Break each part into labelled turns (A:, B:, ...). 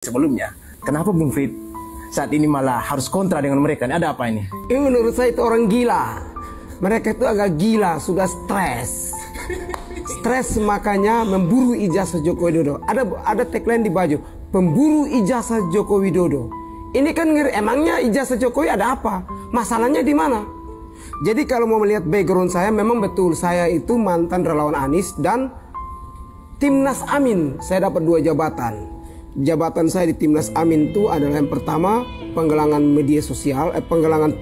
A: sebelumnya. Kenapa Bung Frit saat ini malah harus kontra dengan mereka? Ada apa ini?
B: Ini menurut saya itu orang gila. Mereka itu agak gila, sudah stres. Stres makanya memburu ijazah Joko Widodo. Ada tagline di baju, pemburu ijazah Joko Widodo. Ini kan emangnya ijazah Jokowi ada apa? Masalahnya di mana? Jadi kalau mau melihat background saya, memang betul saya itu mantan relawan Anies dan Timnas Amin. Saya dapat 2 jabatan. Jabatan saya di Timnas Amin itu adalah yang pertama penggalangan media sosial, penggalangan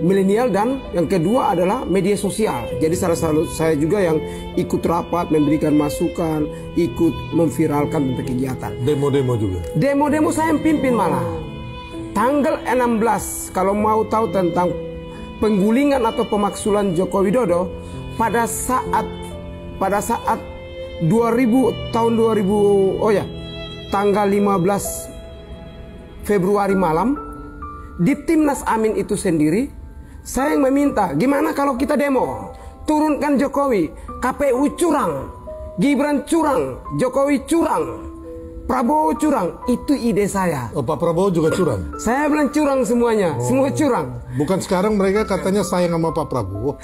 B: milenial, dan yang kedua adalah media sosial. Jadi saya juga yang ikut rapat, memberikan masukan, ikut memviralkan tentang kegiatan.
C: Demo-demo juga? Demo-demo
B: saya yang pimpin malah. Tanggal 16, kalau mau tahu tentang penggulingan atau pemaksulan Joko Widodo, pada saat 2000 tanggal 15 Februari malam di Timnas Amin itu sendiri, saya yang meminta, gimana kalau kita demo, turunkan Jokowi, KPU curang, Gibran curang, Jokowi curang, Prabowo curang. Itu ide saya.
C: Oh, Pak Prabowo juga curang?
B: Saya bilang curang semuanya, semua curang.
C: Bukan sekarang mereka katanya sayang sama Pak Prabowo?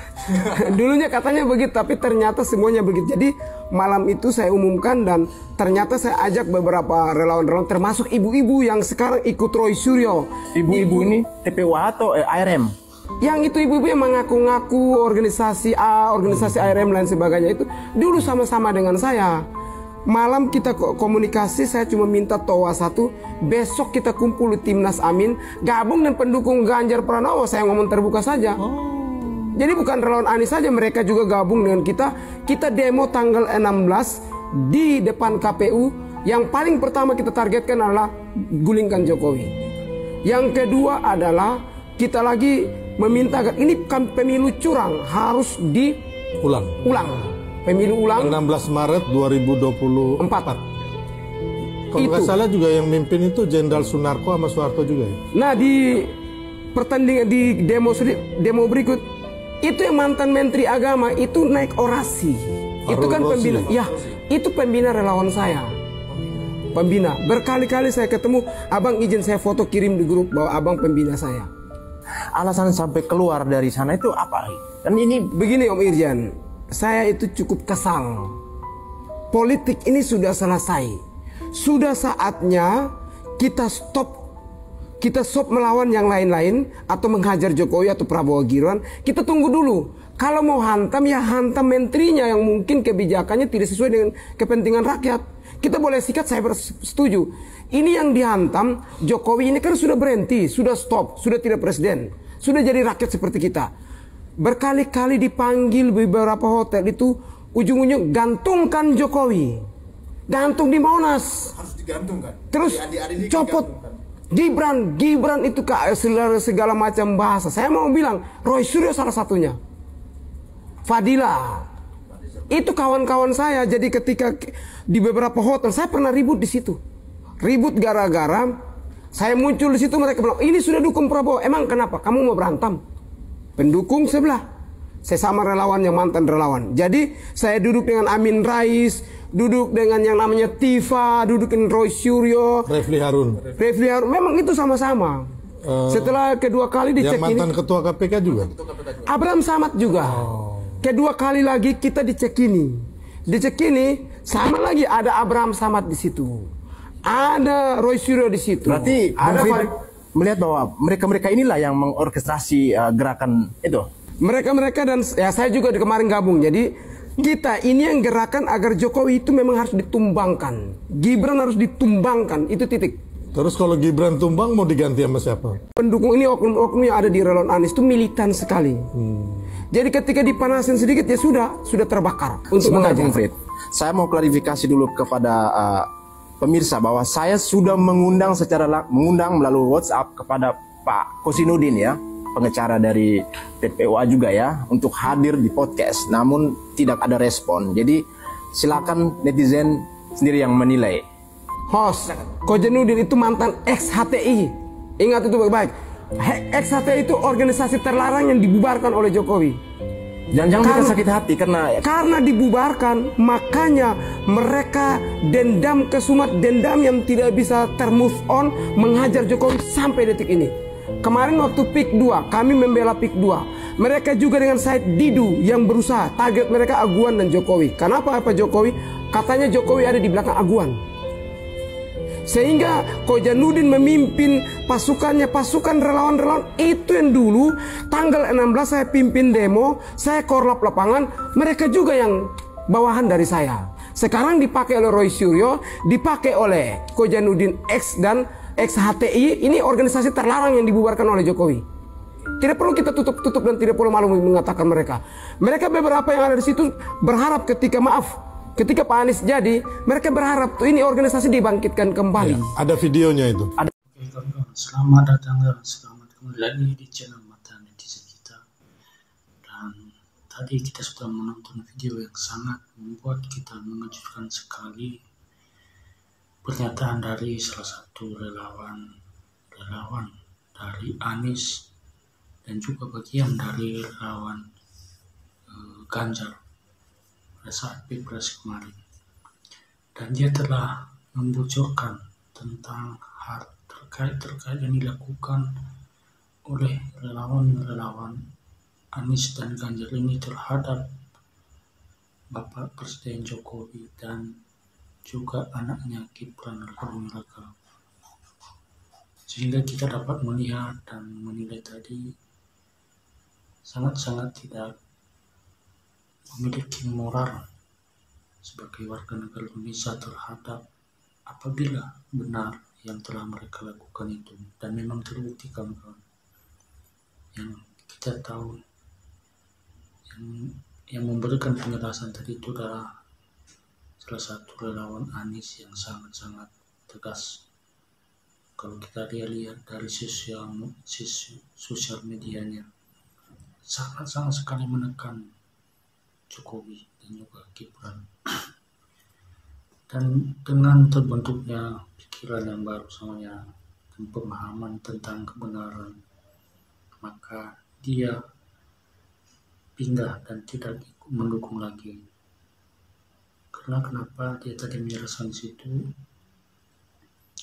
B: Dulunya katanya begitu, tapi ternyata semuanya begitu. Jadi malam itu saya umumkan dan ternyata saya ajak beberapa relawan-relawan, termasuk ibu-ibu yang sekarang ikut Roy Suryo.
A: Ibu-ibu ini TPWA atau ARM?
B: Yang itu ibu-ibu yang mengaku-ngaku organisasi A, organisasi ARM dan sebagainya itu dulu sama-sama dengan saya. Malam kita komunikasi, saya cuma minta toa satu, besok kita kumpul di Timnas Amin, gabung dengan pendukung Ganjar Pranowo. Saya ngomong terbuka saja. Jadi bukan relawan Anies saja, mereka juga gabung dengan kita. Kita demo tanggal 16 di depan KPU. Yang paling pertama kita targetkan adalah gulingkan Jokowi. Yang kedua adalah kita lagi meminta agar ini pemilu curang harus diulang. Pemilu ulang
C: 16 Maret 2024. Kalau nggak salah juga yang mimpin itu Jenderal Sunarko sama Soeharto juga ya?
B: Nah, di pertandingan di demo berikut itu yang mantan Menteri Agama itu naik orasi. Itu kan pembina. Ya, itu pembina relawan saya. Pembina. Berkali-kali saya ketemu, abang izin saya foto kirim di grup bahwa abang pembina saya.
A: Alasan sampai keluar dari sana itu apa? Dan ini
B: begini Om Irjan. Saya itu cukup kesal. Politik ini sudah selesai. Sudah saatnya kita stop melawan yang lain-lain atau menghajar Jokowi atau Prabowo Gibran. Kita tunggu dulu. Kalau mau hantam ya hantam menterinya yang mungkin kebijakannya tidak sesuai dengan kepentingan rakyat. Kita boleh sikat, saya setuju. Ini yang dihantam Jokowi ini kan sudah berhenti, sudah stop, sudah tidak presiden, sudah jadi rakyat seperti kita. Berkali-kali dipanggil beberapa hotel itu, ujung-ujung gantungkan Jokowi, gantung di Monas,
D: harus digantungkan.
B: Terus copot Gibran itu segala macam bahasa. Saya mau bilang Roy Suryo salah satunya, Fadila itu kawan-kawan saya. Jadi ketika di beberapa hotel saya pernah ribut di situ, ribut gara-gara saya muncul di situ, mereka bilang ini sudah dukung Prabowo. Emang kenapa? Kamu mau berantem? Pendukung sebelah, saya sama relawan yang mantan relawan. Jadi saya duduk dengan Amin Rais, duduk dengan yang namanya Tifa, duduk dengan Roy Suryo,
C: Refli Harun.
B: Memang itu sama-sama. Setelah kedua kali dicek
C: yang mantan ketua KPK juga,
B: Abraham Samad juga. Kedua kali lagi kita dicek ini sama lagi ada Abraham Samad di situ, ada Roy Suryo di situ.
A: Berarti
B: ada
A: melihat bahwa mereka inilah yang mengorkestrasi gerakan itu.
B: Mereka dan ya saya juga kemarin gabung. Jadi kita ini yang gerakan agar Jokowi itu memang harus ditumbangkan. Gibran harus ditumbangkan, itu titik.
C: Terus kalau Gibran tumbang mau diganti sama siapa? Pendukung
B: ini oknum-oknum yang ada di relawan Anies itu militan sekali. Jadi ketika dipanasin sedikit ya sudah terbakar untuk
A: mengajar. Saya mau klarifikasi dulu kepada pemirsa bahwa saya sudah mengundang melalui WhatsApp kepada Pak Kosinudin ya, pengacara dari TPWA juga ya, untuk hadir di podcast. Namun tidak ada respon. Jadi silakan netizen sendiri yang menilai.
B: Host, Kosinudin itu mantan ex-HTI. Ingat itu baik-baik. Ex-HTI itu organisasi terlarang yang dibubarkan oleh Jokowi.
A: Jangan-jangan mereka sakit hati
B: karena dibubarkan, makanya mereka dendam kesumat, dendam yang tidak bisa termove on, menghajar Jokowi sampai detik ini. Kemarin waktu PIK 2, kami membela PIK 2. Mereka juga dengan Said Didu yang berusaha, target mereka Aguan dan Jokowi. Kenapa apa Jokowi? Katanya Jokowi ada di belakang Aguan. Sehingga Kojanudin memimpin pasukannya, pasukan relawan-relawan itu yang dulu tanggal 16 saya pimpin demo, saya korlap lapangan, mereka juga yang bawahan dari saya. Sekarang dipakai oleh Roy Suryo, dipakai oleh Kojanudin X dan XHTI, ini organisasi terlarang yang dibubarkan oleh Jokowi. Tidak perlu kita tutup-tutup dan tidak perlu malu mengatakan mereka. Mereka beberapa yang ada di situ berharap ketika Pak Anies jadi, mereka berharap tuh ini organisasi dibangkitkan kembali.
C: Ya, ada videonya itu.
D: Oke, kawan-kawan, selamat datang dan selamat kembali lagi di channel Mata Netizen kita. Dan tadi kita sudah menonton video yang sangat membuat kita mengejutkan sekali. Pernyataan dari salah satu relawan dari Anies dan juga bagian dari relawan Ganjar pada saat Pilpres kemarin, dan dia telah membocorkan tentang hal terkait yang dilakukan oleh relawan Anies dan Ganjar ini terhadap Bapak Presiden Jokowi dan juga anaknya Gibran Raka, sehingga kita dapat melihat dan menilai tadi sangat-sangat tidak memiliki moral sebagai warga negara Indonesia terhadap apabila benar yang telah mereka lakukan itu dan memang terbukti, kawan-kawan. Yang kita tahu yang memberikan penjelasan tadi itu adalah salah satu relawan Anies yang sangat-sangat tegas. Kalau kita lihat dari sosial medianya, sangat-sangat sekali menekan Jokowi dan juga Gibran. Dan dengan terbentuknya pikiran yang baru samanya dan pemahaman tentang kebenaran, maka dia pindah dan tidak mendukung lagi. Karena kenapa dia tadi menyerahkan situ?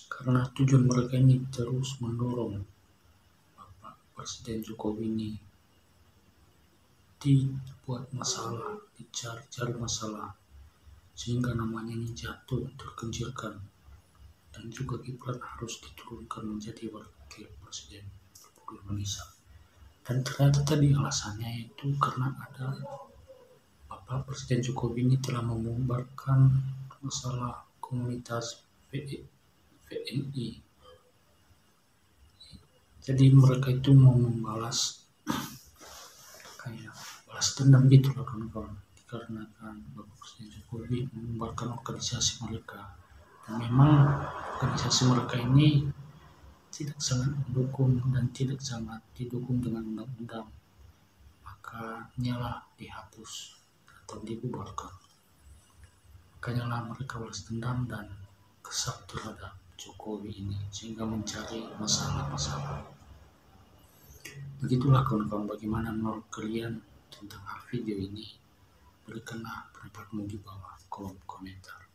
D: Karena tujuan mereka ini terus mendorong Bapak Presiden Jokowi ini dibuat masalah, dicari masalah, sehingga namanya ini jatuh, tergelincirkan, dan juga Gibran harus diturunkan menjadi wakil presiden Republik Indonesia. Dan ternyata tadi alasannya itu karena ada Bapak Presiden Jokowi ini telah membubarkan masalah komunitas VNI. Jadi mereka itu mau membalas kayak balas dendam gitu loh, kawan-kawan, dikarenakan Bapak Presiden Jokowi membubarkan organisasi mereka, dan memang organisasi mereka ini tidak sangat mendukung dan tidak sangat didukung dengan undang-undang, maka nyalah dihapus atau dibubarkan. Makanya lah mereka balas dendam dan kesal terhadap Jokowi ini sehingga mencari masalah-masalah. Begitulah kawan-kawan, bagaimana menurut kalian tentang video ini? Berikanlah pendapatmu di bawah kolom komentar.